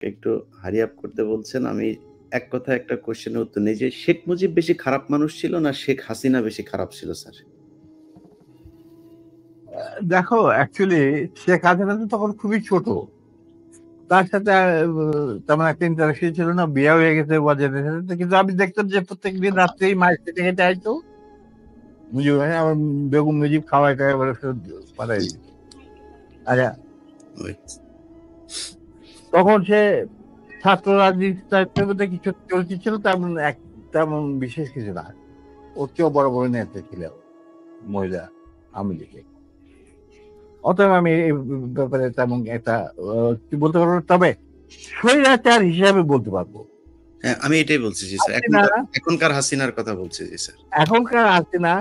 একটু hurry up করতে বলছেন। আমি এক কথায় একটা কোয়েশ্চেনের উত্তর নেই যে, শেখ মুজিব বেশি খারাপ মানুষ ছিল না শেখ হাসিনা বেশি খারাপ ছিল স্যার? দেখো অ্যাকচুয়ালি শেখ হাসিনা তো তখন খুবই ছোট। তার সাথে তেমন একটা ইন্টারেকশন ছিল না। বিয়ে হয়ে গেছে ওয়াজেদের সাথে। কিন্তু আমি দেখতাম যে প্রত্যেকদিন রাত্রেই মায়ের খেতে, খেতে আইতো। মুজিব ভাই আমার বেগম মুজিব খাওয়ায়-টাওয়ায় বলে ফেরত পাঠায় দিত। আচ্ছা ওই তখন সে ছাত্র রাজনীতির মধ্যে কিছু পরিচিত ছিল তেমন বিশেষ কিছু না। ওর চেয়েও বড়, বড় নেতা ছিল মহিলা আওয়ামী লীগে। অতএব আমি এই ব্যাপারে তেমন একটা কি বলতে পারবো না। তবে স্বৈরাচার হিসাবে বলতে পারবো। হ্যাঁ, আমি এটাই বলছি জি স্যার। হাসিনা এখনকার হাসিনার কথা বলছি জি স্যার। এখনকার Hasina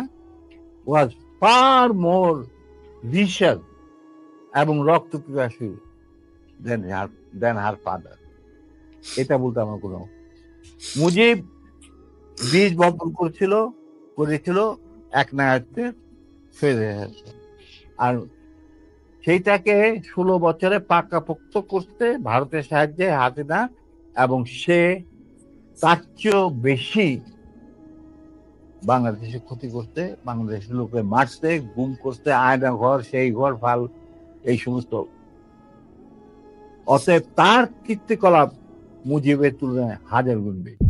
was far more vicious এবং রক্তপিপাসু than her father. এটা বলতে আমার কোনো মুজিব বীজ বপন করেছিল একনায়কত্বে স্বৈরাচার। আর সেইটাকে 16 বছরে পাকাপোক্ত করতে ভারতের সাহায্যে হাসিনা এবং সে তার চেয়েও বেশি বাংলাদেশে ক্ষতি করতে, বাংলাদেশের লোককে মারতে, গুম করতে, আয়না ঘর, সেই ঘর, ফাল এই সমস্ত। অতএব তার কীর্তিকলাপ মুজিবের তুলনায় হাজার গুণ বেশি।